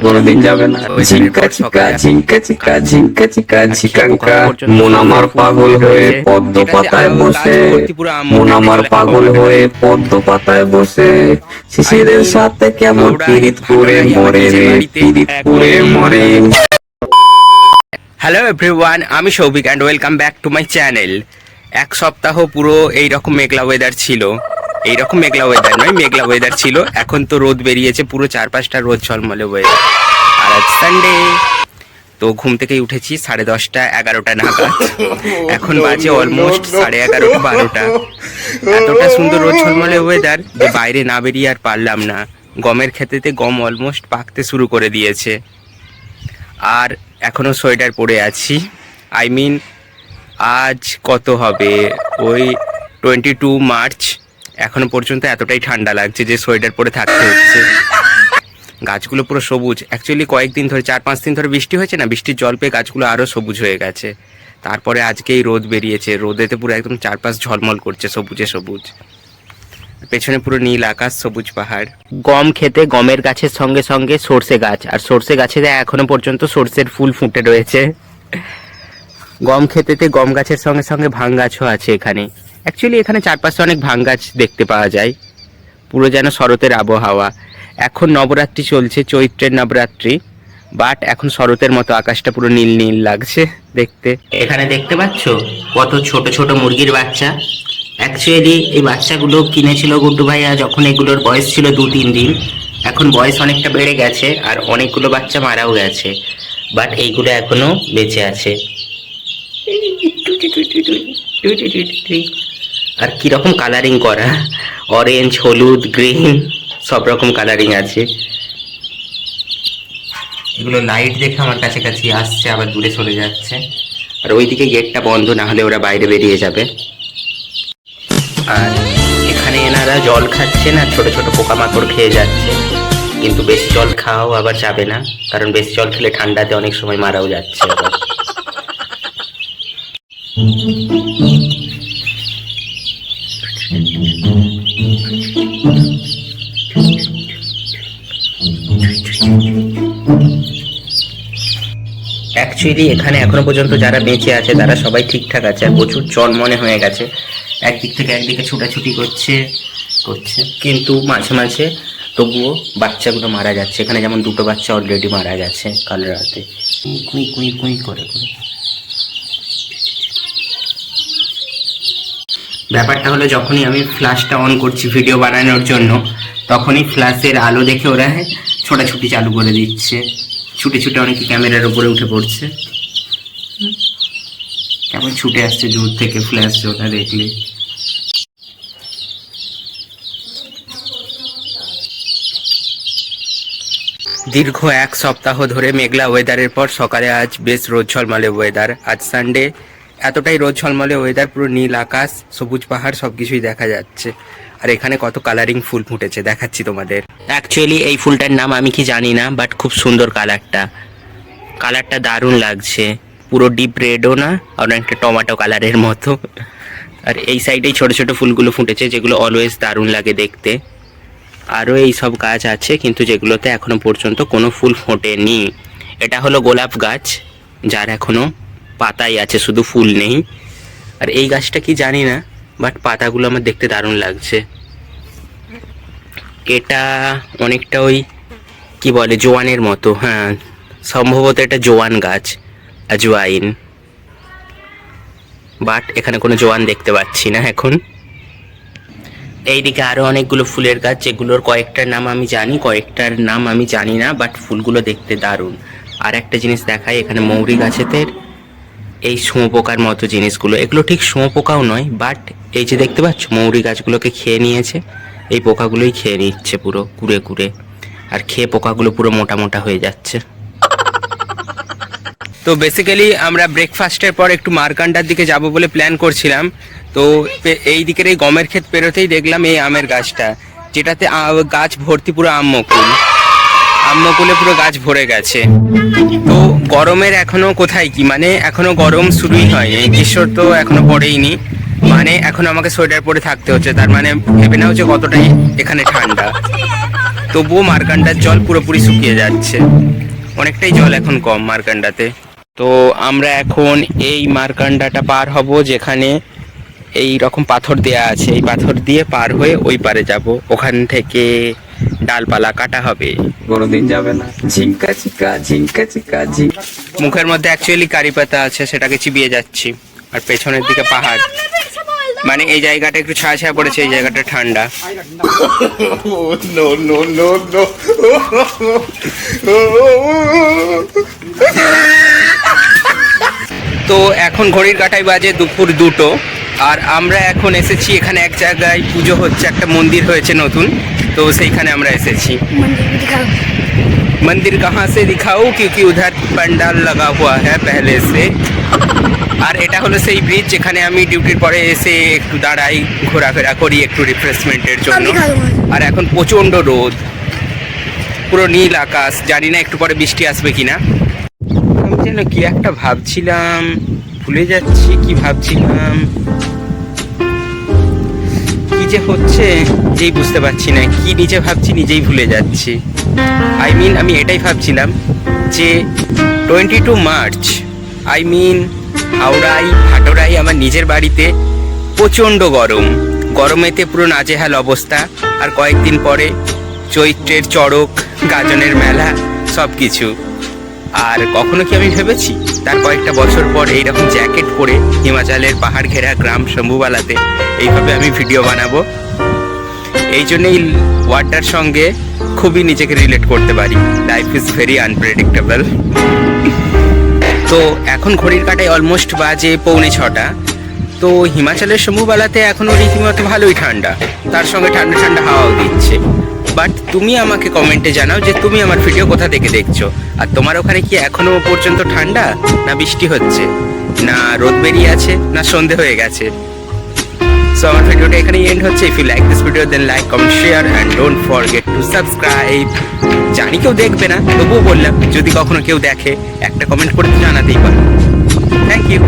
কোনোদিন যাবে না। ঝিঙ্কা চিকা ঝিঙ্কা চিকা ঝিঙ্কা চিকা ঝিকাঙ্কা, মন আমার পাগল হয়ে পদ্ম পাতায় বসে, মন আমার পাগল হয়ে পদ্ম পাতায় বসে, শিশিরের সাথে কেমন পীড়িত করে মরে রে, পীড়িত করে মরে। হ্যালো এভরিওয়ান, আমি Souvik and welcome back to my channel. এক সপ্তাহ পুরো এইরকম মেঘলা ওয়েদার ছিল, এইরকম মেঘলা ওয়েদার নয়, মেঘলা ওয়েদার ছিল। এখন তো রোদ বেরিয়েছে, পুরো 4-5টা রোদ ঝলমলে ওয়েদার। আর আজ সানডে, তো ঘুম থেকেই উঠেছি 10:30 11টা নাগাদ। এখন বাজে অলমোস্ট 11:30 12টা। এতটা সুন্দর রোদ ঝলমলে ওয়েদার যে বাইরে না বেরিয়ে আর পারলাম না। গমের ক্ষেতেতে গম অলমোস্ট পাকতে শুরু করে দিয়েছে, আর এখনও সোয়েটার পরে আছি। আই মিন আজ কত হবে, ওই 22 মার্চ। এখনো পর্যন্ত এতটাই ঠান্ডা লাগছে যে সোয়েটার পরে থাকতে হচ্ছে। গাছগুলো পুরো সবুজ। অ্যাকচুয়ালি কয়েকদিন ধরে 4-5 দিন ধরে বৃষ্টি হয়েছে না, বৃষ্টির জল পেয়ে গাছগুলো আরও সবুজ হয়ে গেছে। তারপরে আজকেই রোদ বেরিয়েছে, রোদেতে পুরো একদম চারপাশ ঝলমল করছে সবুজে সবুজ। পেছনে পুরো নীল আকাশ, সবুজ পাহাড়। গম খেতে গমের গাছের সঙ্গে সঙ্গে সর্ষে গাছ, আর সর্ষে গাছে এখনো পর্যন্ত সর্ষের ফুল ফুটে রয়েছে। গম খেতেতে গম গাছের সঙ্গে সঙ্গে ভাং গাছও আছে এখানে। অ্যাকচুয়ালি এখানে চারপাশে অনেক ভাং গাছ দেখতে পাওয়া যায়। পুরো যেন শরতের আবহাওয়া। এখন নবরাত্রি চলছে, চৈত্রের নবরাত্রি, বাট এখন শরতের মতো আকাশটা পুরো নীল নীল লাগছে দেখতে। এখানে দেখতে পাচ্ছ কত ছোট ছোট মুরগির বাচ্চা। অ্যাকচুয়ালি এই বাচ্চাগুলো কিনেছিল গুড্ডু ভাইয়া যখন এগুলোর বয়স ছিল 2-3 দিন। এখন বয়স অনেকটা বেড়ে গেছে আর অনেকগুলো বাচ্চা মারাও গেছে, বাট এইগুলো এখনো বেঁচে আছে। আর কিরকম কালারিং করা, অরেঞ্জ, হলুদ, গ্রিন, সব রকম কালারিং আছে। এগুলো লাইট দেখে আমার কাছাকাছি আসছে, আবার দূরে চলে যাচ্ছে। আর ওইদিকে গেটটা বন্ধ, না হলে ওরা বাইরে বেরিয়ে যাবে। আর এখানে এনারা জল খাচ্ছে না, ছোট ছোট পোকামাকড় খেয়ে যাচ্ছে। কিন্তু বেশি জল খাওয়াও আবার যাবে না, কারণ বেশি জল খেলে ঠান্ডাতে অনেক সময় মারাও যাচ্ছে আবার। অ্যাকচুয়ালি এখানে এখনো পর্যন্ত যারা বেঁচে আছে তারা সবাই ঠিকঠাক আছে, আর প্রচুর চনমনে হয়ে গেছে। একদিক থেকে একদিকে ছুটাছুটি করছে, কিন্তু মাঝে মাঝে তবুও বাচ্চাগুলো মারা যাচ্ছে। এখানে যেমন 2টো বাচ্চা অলরেডি মারা গেছে কাল রাতে, কুই কুই কুই করে করে। ব্যাপারটা হলো, যখনই আমি ফ্ল্যাশটা অন করছি ভিডিও বানানোর জন্য, তখনই ফ্ল্যাশের আলো দেখে ওরা ছোটাছুটি চালু করে দিচ্ছে। ছুটে ছুটে অনেকে ক্যামেরার উপরে উঠে পড়ছে, কেমন ছুটে আসছে দূর থেকে ফ্ল্যাশ ওটা দেখলে। দীর্ঘ 1 সপ্তাহ ধরে মেঘলা ওয়েদারের পর সকালে আজ বেশ রোদ ঝলমলে ওয়েদার। আজ সানডে, এতটাই রোদ ঝলমলে ওয়েদার, পুরো নীল আকাশ, সবুজ পাহাড়, সবকিছুই দেখা যাচ্ছে। আর এখানে কত কালারিং ফুল ফুটেছে দেখাচ্ছি তোমাদের। অ্যাকচুয়ালি এই ফুলটার নাম আমি কি জানি না, বাট খুব সুন্দর কালারটা দারুণ লাগছে। পুরো ডিপ রেডও না, অনেকটা টমেটো কালারের মতো। আর এই সাইডেই ছোট ছোট ফুলগুলো ফুটেছে, যেগুলো অলওয়েজ দারুণ লাগে দেখতে। আরও এই সব গাছ আছে, কিন্তু যেগুলোতে এখনো পর্যন্ত কোনো ফুল ফোটেনি। এটা হলো গোলাপ গাছ, যার এখনো পাতাই আছে, শুধু ফুল নেই। আর এই গাছটা কি জানি না, বাট পাতাগুলো আমার দেখতে দারুণ লাগছে। এটা অনেকটা ওই কি বলে, জোয়ানের মতো। হ্যাঁ, সম্ভবত এটা জোয়ান গাছ, আজওয়াইন, বাট এখানে কোনো জোয়ান দেখতে পাচ্ছি না এখন। এইদিকে আরও অনেকগুলো ফুলের গাছ, যেগুলোর কয়েকটার নাম আমি জানি, কয়েকটার নাম আমি জানি না, বাট ফুলগুলো দেখতে দারুণ। আর একটা জিনিস দেখাই, এখানে মৌরি গাছেতে এই শুঁয়োপোকার মতো জিনিসগুলো, এগুলো ঠিক শুঁয়োপোকাও নয়, বাট এই যে দেখতে পাচ্ছ মৌরি গাছগুলোকে খেয়ে নিয়েছে। এই পোকাগুলোই খেয়ে নিচ্ছে পুরো কুড়ে কুড়ে, আর খেয়ে পোকাগুলো পুরো মোটা মোটা হয়ে যাচ্ছে। তো বেসিক্যালি আমরা ব্রেকফাস্টের পর একটু মারকান্ডার দিকে যাব বলে প্ল্যান করছিলাম। তো এই দিকের এই গমের ক্ষেত পেরোতেই দেখলাম এই আমের গাছটা, যেটাতে গাছ ভর্তি পুরো আম্মকুলে পুরো গাছ ভরে গেছে। তো গরমের এখনো কোথায় কি, মানে এখনো গরম শুরুই হয়নি, গ্রীষ্ম তো এখনো পড়েইনি, মানে এখন আমাকে সোয়েটার পরে থাকতে হচ্ছে। তার মানে ভেবে নাও যে কতটাই এখানে ঠান্ডা। তবুও মার্কান্ডার জল পুরোপুরি শুকিয়ে যাচ্ছে, অনেকটাই জল এখন কম মার্কান্ডাতে। তো আমরা এখন এই মার্কান্ডাটা পার হব, যেখানে এই রকম পাথর দেয়া আছে, এই পাথর দিয়ে পার হয়ে ওই পারে যাব, ওখান থেকে ডালপালা কাটা হবে। কোনোদিন যাবে না। ঝিঙ্কা চিকা ঝিঙ্কা চিকা ঝিঙ্কা। মুখের মধ্যে অ্যাকচুয়ালি কারি পাতা আছে, সেটাকে চিবিয়ে যাচ্ছি। আর পেছনের দিকে পাহাড়, মানে এই জায়গাটা একটু ছায়া ছায়া পড়েছে, এই জায়গাটা ঠান্ডা। তো এখন ঘড়ির কাঁটায় বাজে দুপুর 2টো, আর আমরা এখন এসেছি এখানে এক জায়গায় পুজো হচ্ছে, একটা মন্দির হয়েছে নতুন, তো সেইখানে আমরা এসেছি। मंदिर कहाँ से दिखाओ क्योंकि उधर पंडाल लगा हुआ है पहले से। আর এটা হলো সেই ব্রিজ যেখানে আমি ডিউটির পরে এসে একটু দাঁড়াই, ঘোরাফেরা করি একটু রিফ্রেশমেন্টের জন্য। আর এখন প্রচণ্ড রোদ, পুরো নীল আকাশ, জানি না একটু পরে বৃষ্টি আসবে কিনা। আমি যেন কি একটা ভাবছিলাম, ভুলে যাচ্ছি কি ভাবছিলাম, কি যে হচ্ছে যেই বুঝতে পারছি না, কি নিজে ভাবছি নিজেই ভুলে যাচ্ছি। আমি এটাই ভাবছিলাম যে 22 মার্চ হাওড়ায় ভাটোরাই আমার নিজের বাড়িতে প্রচণ্ড গরমেতে পুরো নাজেহাল অবস্থা। আর কয়েকদিন পরে চৈত্রের চড়ক, গাজনের মেলা, সব কিছু। আর কখনো কি আমি ভেবেছি তার কয়েকটা বছর পর এইরকম জ্যাকেট পরে হিমাচলের পাহাড় ঘেরা গ্রাম শম্ভুবালাতে এইভাবে আমি ভিডিও বানাবো। এই জন্যই ওয়ার্ডটার সঙ্গে খুবই নিজেকে রিলেট করতে পারি। Life is very unpredictable. তো এখন ঘড়ির কাঁটায় অলমোস্ট বাজে 6:45। তো হিমাচলের শম্ভুবালাতে এখনও রীতিমতো ভালোই ঠান্ডা, তার সঙ্গে ঠান্ডা ঠান্ডা হাওয়াও দিচ্ছে। বাট তুমি আমাকে কমেন্টে জানাও যে তুমি আমার ভিডিও কোথা থেকে দেখছো, আর তোমার ওখানে কি এখনো পর্যন্ত ঠান্ডা, না বৃষ্টি হচ্ছে, না রোদ বেরিয়ে আছে, না সন্ধে হয়ে গেছে। সো আমার ভিডিওটা এখানেই এন্ড হচ্ছে। If you like this video then like, comment, share and don't forget to subscribe. জানি কেউ দেখবে না, তবুও বললাম যদি কখনো কেউ দেখে একটা কমেন্ট করে তো জানাতেই পারে। Thank you.